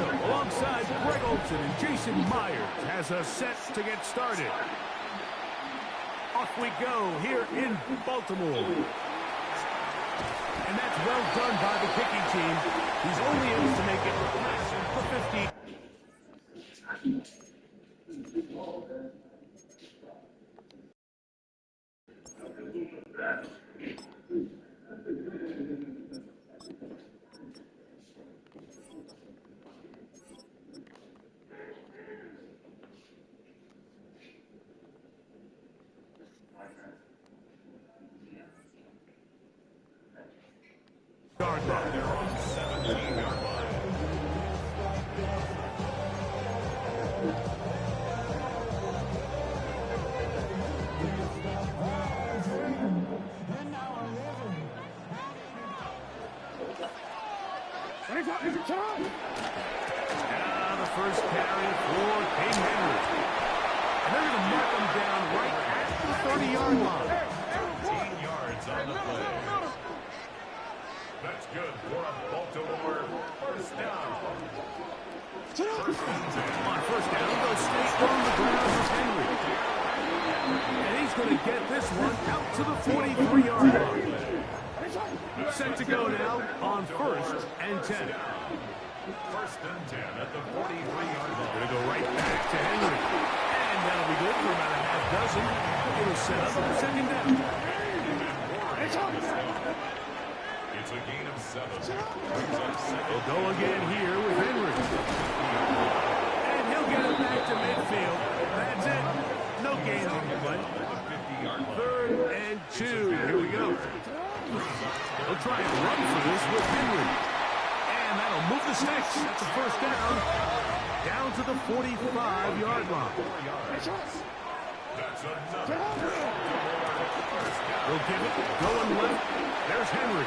Briscoe alongside Greg Olsen and Jason Myers has us set to get started. Off we go here in Baltimore. And that's well done by the kicking team. He's only able to make it for 50. Yard line. They're on 17-yard line. Now the first carry for King Henry. And they're going to mark him down right at the 30-yard line. 15 yards on the play. That's good for a Baltimore first down. On first down, they'll stay on the ground with Henry. And he's going to get this one out to the 43-yard line. Set to go now on first and 10. First and 10 at the 43-yard line. Going to go right back to Henry. And that'll be good for about a half dozen. It'll set up on second down. It's a gain of 7. We'll go again here with Henry. And he'll get it back to midfield. That's it. No gain on the play. Third and 2. Here we go. They'll try and run for this with Henry. And that'll move the sticks. That's a first down. Down to the 45-yard line. That's another. We'll give it. Going left. There's Henry.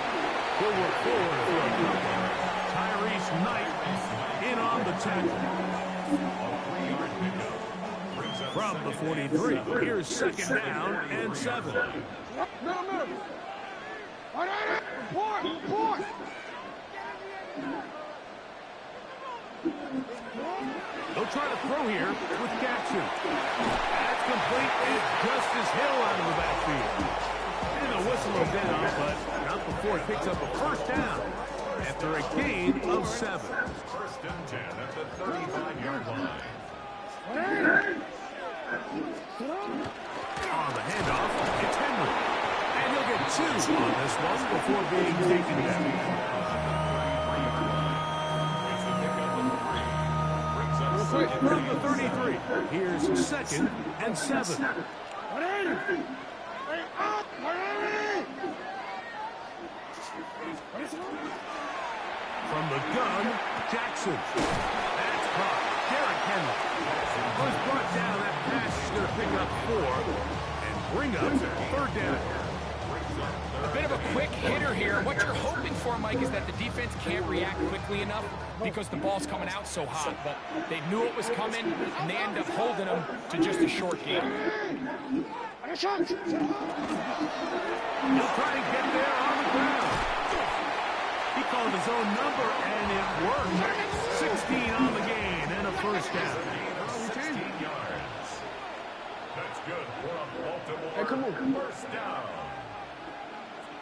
He'll work forward for a couple. Tyrese Knight in on the tackle. From the 43. Here's second down and 7. They'll try to throw here with Jackson. That's complete. It's Justice Hill out of the backfield. And they'll whistle him down, but not before he picks up a first down after a gain of 7. First and 10 at the 35-yard line. On the handoff, it's Henry. And he'll get 2 on this one before being taken down. From the 33, here's second and 7. From the gun, Jackson. That's caught. Derrick Henry was brought down. That pass is going to pick up 4 and bring up third down. A bit of a quick hitter here. What you're hoping for, Mike, is that the defense can't react quickly enough because the ball's coming out so hot. But they knew it was coming, and they end up holding them to just a short game. He'll try to get there on the ground. He called his own number, and it worked. 16 on the gain and a first down. 16 yards. That's good for a Baltimore first down.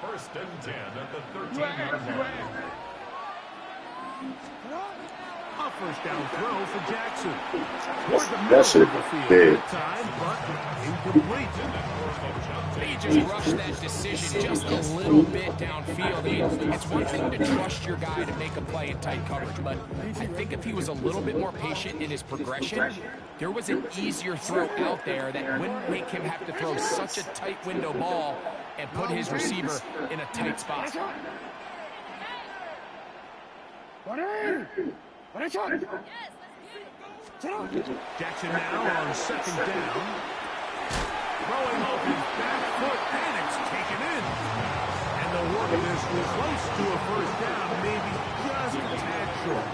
First and 10 at the 13-yard line. A first down throw for Jackson. Toward the middle of the field at time, but incomplete. He just rushed that decision just a little bit downfield. I mean, it's one thing to trust your guy to make a play in tight coverage, but I think if he was a little bit more patient in his progression, there was an easier throw out there that wouldn't make him have to throw such a tight window ball and put his receiver in a tight spot. Jackson now on second down. Throwing off his back foot, and it's taken in. And the work is close to a first down, maybe just a tad short.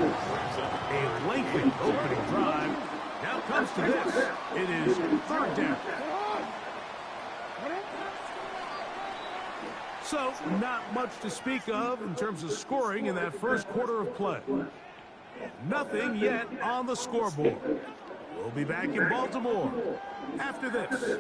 A lengthy opening drive. Now comes to this. It is third down. So, not much to speak of in terms of scoring in that first quarter of play. Nothing yet on the scoreboard. We'll be back in Baltimore after this.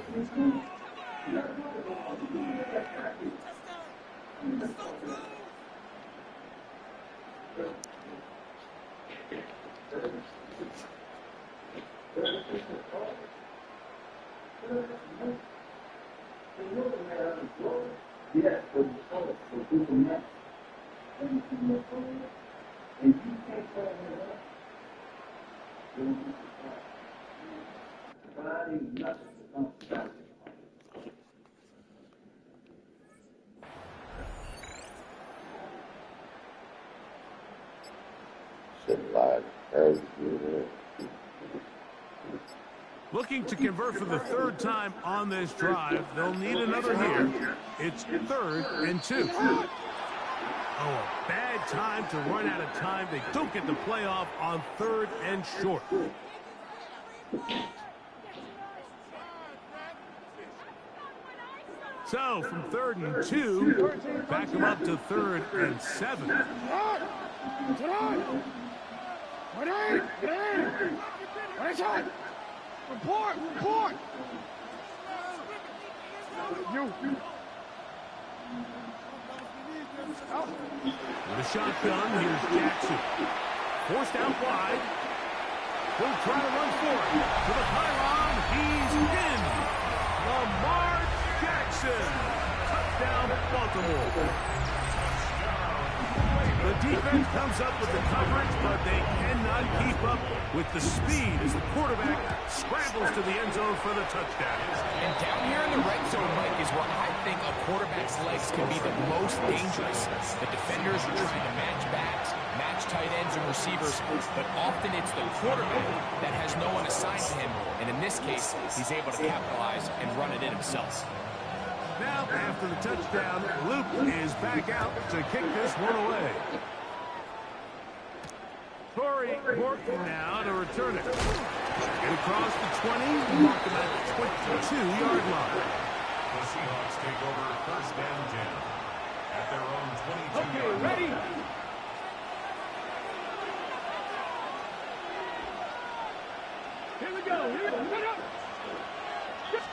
Looking to convert for the third time on this drive. They'll need another here. It's 3rd and 2. Oh, a bad time to run out of time. They don't get the playoff on 3rd and short. So, from 3rd and 2, back them up to 3rd and 7. Report! With a shotgun, here's Jackson. Forced out wide. He'll try to run for it. To the pylon, he's in. Lamar Jackson. Touchdown, Baltimore. The defense comes up with the coverage, but they cannot keep up with the speed as the quarterback scrambles to the end zone for the touchdown. And down here in the red zone, Mike, is where I think a quarterback's legs can be the most dangerous. The defenders are trying to match backs, match tight ends and receivers, but often it's the quarterback that has no one assigned to him. And in this case, he's able to capitalize and run it in himself. Now, after the touchdown, Luke is back out to kick this one away. Torrey Morton now to return it. Get across the 20, mark him at the 22-yard line. The Seahawks take over 1st and 10 at their own 22-yard line. Ready? Here we go. Set up.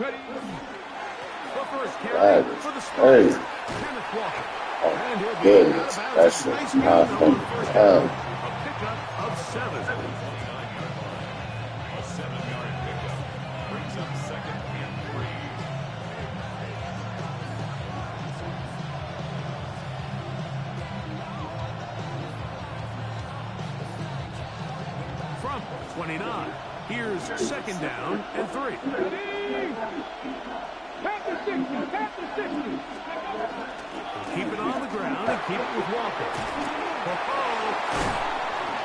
Ready. The first carry for the Spurs, Kenneth Walker. And he'll be out of bounds. Nice gain on first down. A pickup of 7. A 7-yard pickup brings up 2nd and 3. From 29, here's 2nd down and 3. Keep it on the ground and keep it with Walker.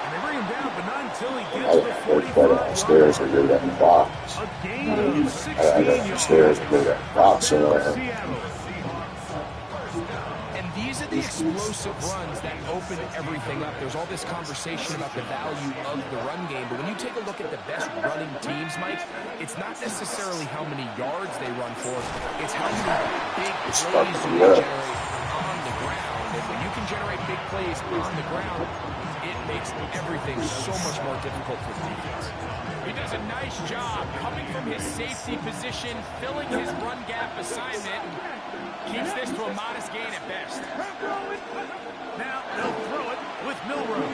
And they bring him down, but not until he gets to 45 upstairs and do that box. A gain of 16 I go upstairs and do that box in there. Seattle. And these are the explosive runs that open everything up. There's all this conversation about the value of the run game, but when you take a look at the best running teams, Mike, it's not necessarily how many yards they run for, it's how many big plays you generate on the ground. And when you can generate big plays on the ground, it makes everything so much more difficult for the defense. He does a nice job coming from his safety position, filling his run gap assignment, keeps this to a modest gain at best. Now they'll throw it with Milroe.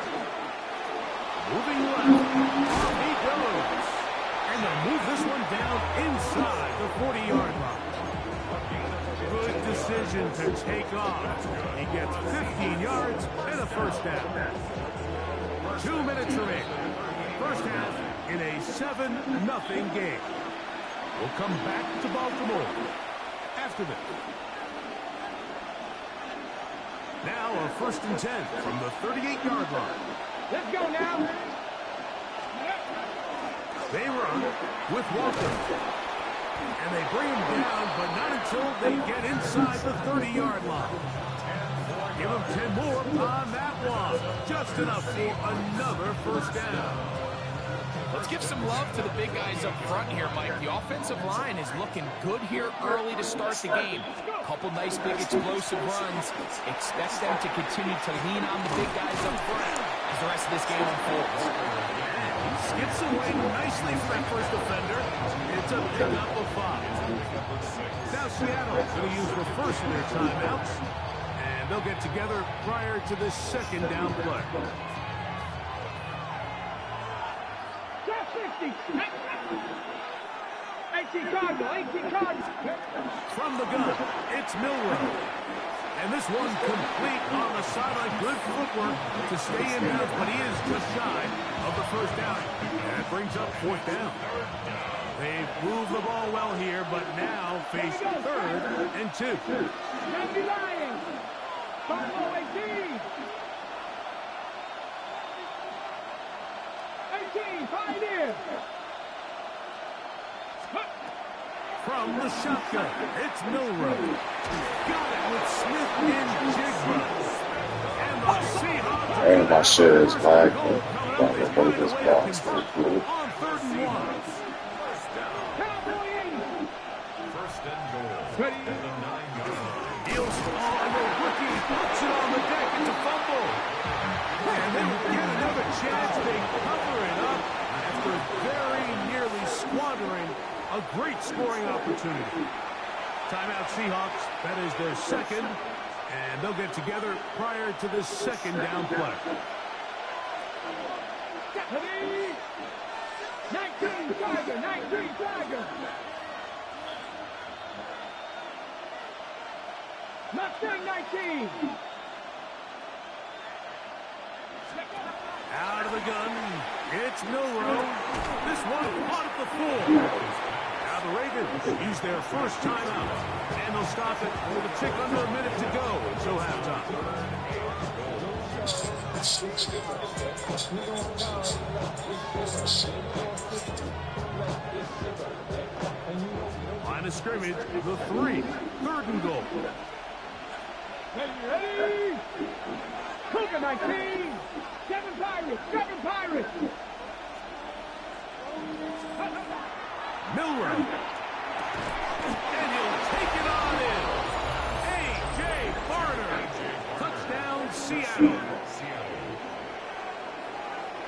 Moving left. Off he goes. And they'll move this one down inside the 40-yard line. Good decision to take off. He gets 15 yards and a first down. 2 minutes remaining. First half in a 7-0 game. We'll come back to Baltimore after this. Now a 1st and 10 from the 38-yard line. Let's go now. They run with Walker. And they bring him down, but not until they get inside the 30-yard line. Give him 10 more on that one. Just enough for another first down. Let's give some love to the big guys up front here, Mike. The offensive line is looking good here early to start the game. A couple nice big explosive runs. Expect them to continue to lean on the big guys up front. as the rest of this game unfolds. And skips away nicely from that first defender. It's a pickup of 5. Now Seattle going to use reverse in their timeouts. And they'll get together prior to the second down play. 60. 18 Cardinal, 18 Cardinal. From the gun, it's Milroe. And this one complete on the sideline. Good footwork to stay in bounds, but he is just shy of the first down. And it brings up 4th down. They've moved the ball well here, but now face 3rd and 2. Andy Lyons. Cardinal, 18. 18, Pioneer. From the shotgun, it's Milroe. Got it with Smith in Jigba. And the Seahawks. And my shit is lagging. Got to hold this box for good. On 3rd and 1. Cowboy 80. First and goal. Ready. At the 9-yard line. Heels on the rookie. Puts it on the deck. It's a fumble. And they get another chance. They cover it up after very nearly squandering a great scoring opportunity. Timeout Seahawks. That is their second. And they'll get together prior to the second down play. 19 Tiger, 19 Tiger. Mustang 19. Out of the gun, it's Milroe. This one caught at the 4. Now the Ravens use their first timeout, and they'll stop it with a tick under a minute to go until halftime. Line of scrimmage, the 3, 3rd and goal. Ready? Cougar 19. 7 Pirates, 7 Pirates. Milroe. And he'll take it on in. A.J. Barner. Touchdown, Seattle.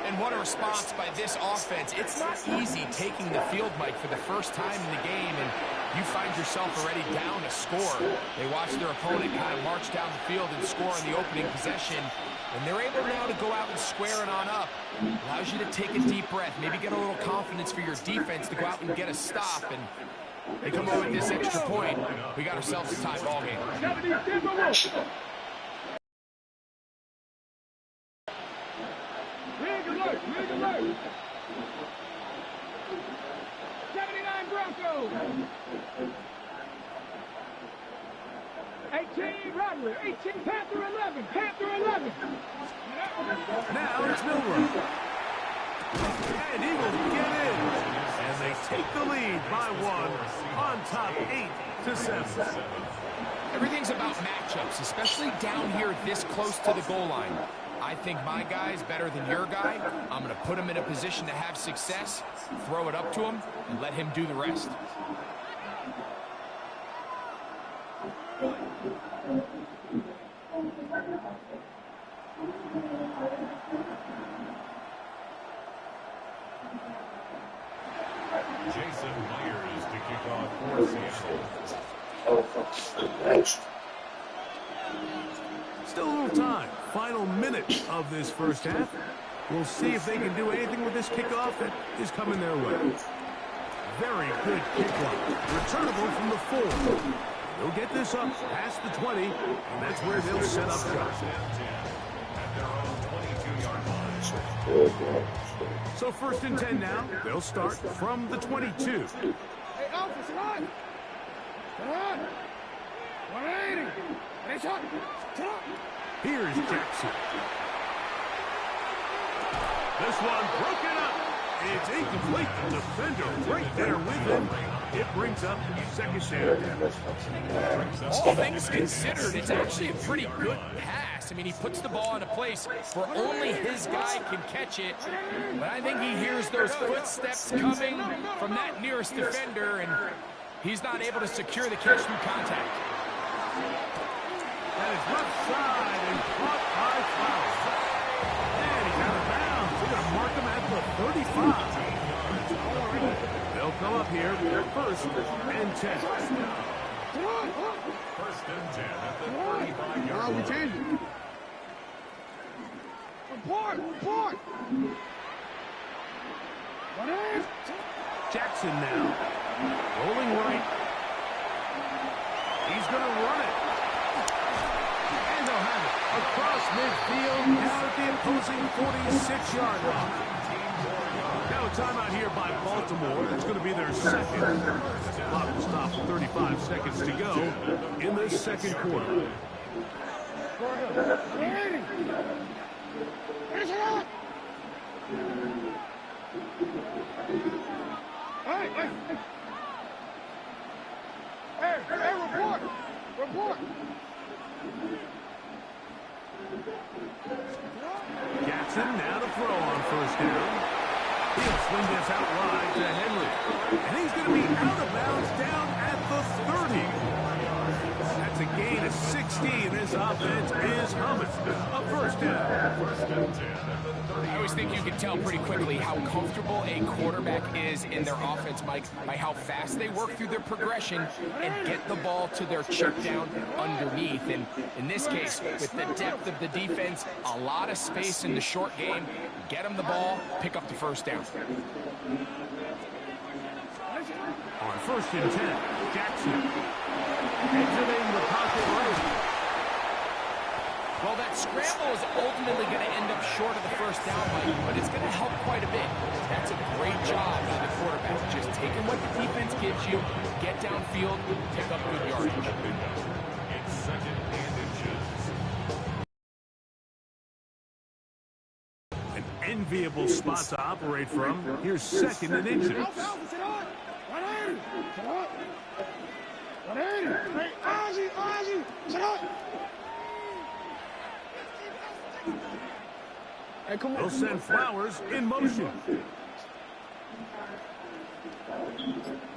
And what a response by this offense. It's not easy taking the field, Mike, for the first time in the game, and you find yourself already down a score. They watch their opponent kind of march down the field and score on the opening possession, and they're able now to go out and square it on up. Allows you to take a deep breath, maybe get a little confidence for your defense to go out and get a stop, and they come over with this extra point. We got ourselves a tie ball game. 77 Rig alert, rig alert. 79 Broncos. 18 Rodley, 18 Panther 11, Panther 11. Now it's Milroe. And he will get in. And they take the lead by 1 on top 8-7. Everything's about matchups, especially down here this close to the goal line. I think my guy's better than your guy. I'm going to put him in a position to have success, throw it up to him, and let him do the rest. Jason Myers to kick off for Seattle. Thanks. Still a little time. Final minute of this first half. We'll see if they can do anything with this kickoff that is coming their way. Very good kickoff. Returnable from the 4. They'll get this up past the 20, and that's where they'll set up shop. At their own 22-yard line. So 1st and 10 now. They'll start from the 22. Hey, officer, on. Come on. 180. Hey, shot. Here's Jackson. This one broken up. It's incomplete. The defender right there with him. It brings up 2nd down. All things considered, it's actually a pretty good pass. I mean, he puts the ball in a place where only his guy can catch it. But I think he hears those footsteps coming from that nearest defender, and he's not able to secure the catch through contact. And it's left side and caught by Flowers. And he 35. They'll come up here for 1st and 10. First and 10 at the 35-yard line. We changing. Report. Jackson now. Rolling right. He's going to run it. And they'll have it. Across midfield, down at the opposing 46-yard line. Now a timeout here by Baltimore. That's going to be their second. Clock will stop 35 seconds to go in the second quarter. Hey, report. Jackson now to throw on 1st down. He'll swing this out wide to Henry. And he's going to be out of bounds down at the 30. That's a gain of 16. This offense is humming. A 1st down. I always think you can tell pretty quickly how comfortable a quarterback is in their offense, Mike, by how fast they work through their progression and get the ball to their check down underneath. And in this case, with the depth of the defense, a lot of space in the short game, get them the ball, pick up the 1st down. On 1st and 10, Jackson exiting the pocket right. Well, that scramble is ultimately going to end up short of the 1st down, Mike, but it's going to help quite a bit. That's a great job by the quarterback, just taking what the defense gives you, get downfield, pick up good yardage. It's 2nd and inches. An enviable spot to operate from. Here's 2nd and inches. They'll send Flowers in motion.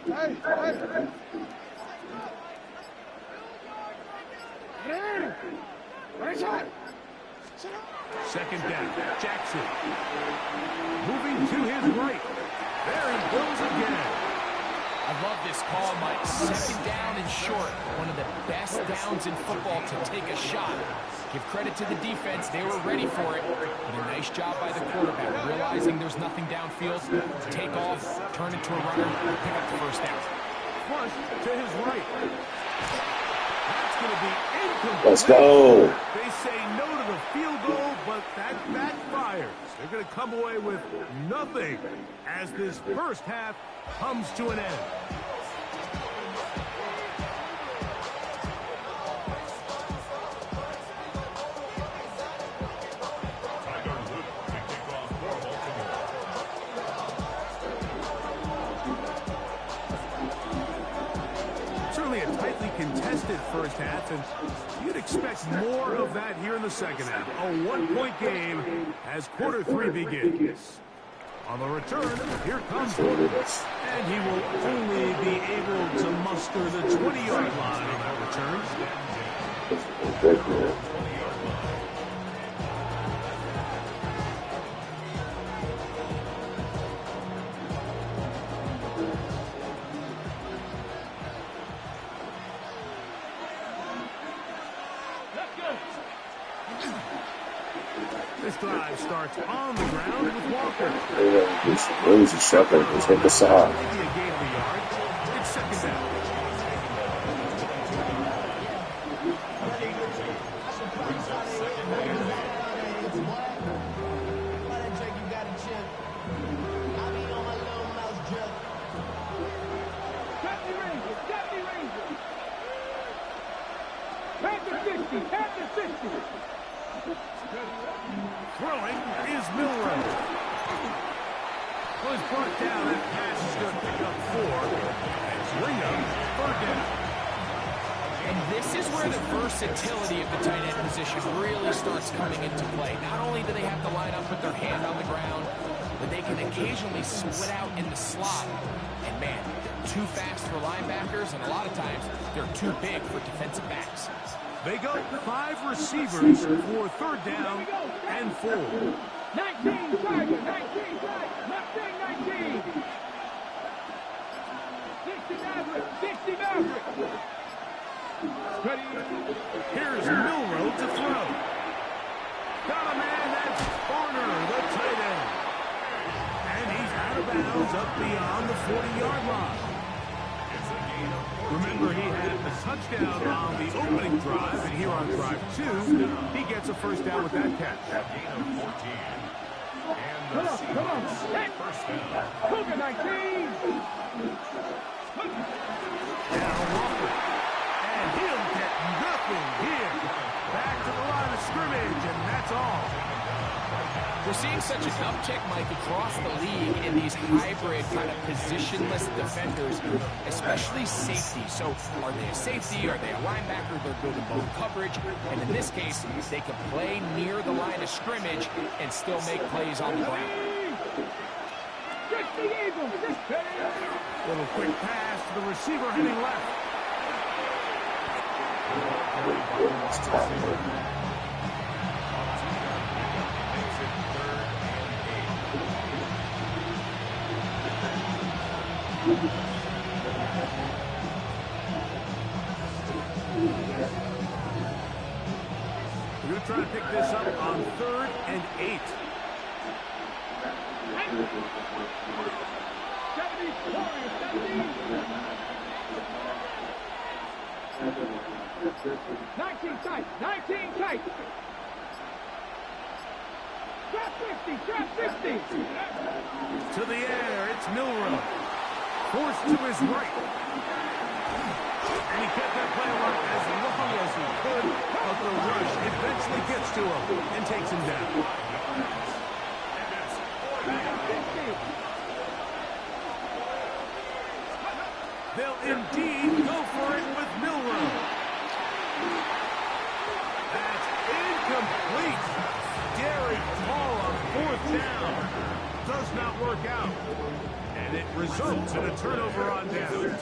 Hey. 2nd down, Jackson. Moving to his right. There he goes again. I love this call, Mike. 2nd down and short. One of the best downs in football to take a shot. Give credit to the defense. They were ready for it. But a nice job by the quarterback, realizing there's nothing downfield. Take off, turn into a runner, pick up the 1st down. Flush to his right. That's going to be incomplete. Let's go. They say no to the field goal, but that backfires. They're going to come away with nothing as this 1st half comes to an end. Certainly a tightly contested 1st half, and you'd expect more of that here in the 2nd half. A 1-point game as quarter 3 begins. On the return, here comes Woods, and he will only be able to muster the 20-yard line on that return. This drive starts on the ground with Walker. He's crazy shepherd. He's hit the side. Maybe a gain of a yard. It's 2nd down. Throwing is Milroe. Was brought down. That pass is going to pick up 4. It's Ringo, 3rd down. And this is where the versatility of the tight end position really starts coming into play. Not only do they have to line up with their hand on the ground, but they can occasionally split out in the slot. And man, they're too fast for linebackers, and a lot of times they're too big for defensive backs. They go 5 receivers for 3rd down and 4. 19, Tiger, 19, Tiger, Mustang 19. 60 Maverick, 60 Maverick. Ready? Here's Milroe to throw. Got a man, that's Barner, the tight end. And he's out of bounds up beyond the 40-yard line. Remember, he had a touchdown on the opening drive, and here on drive 2, he gets a first down with that catch. Gain of 14. And the Come on. Seahawks first down. Cougar 19. Now Walker. And he'll get nothing here. Back to the line of scrimmage, and that's all. We're seeing such an uptick, Mike, across the league in these hybrid kind of positionless defenders, especially safety. So are they a safety? Are they a linebacker? They're good in both coverage. And in this case, they can play near the line of scrimmage and still make plays on the ground. Little quick pass to the receiver heading left. We're going to try to pick this up on 3rd and 8. 19 tight, 19 tight. Trap 50, trap 50. To the air, it's Milroe. Forced to his right. And he kept that play alive as long as he could, but the rush eventually gets to him and takes him down. They'll indeed go for it with Milroe. That's incomplete. Derek Hall on 4th down. Does not work out. And it results in a turnover on down.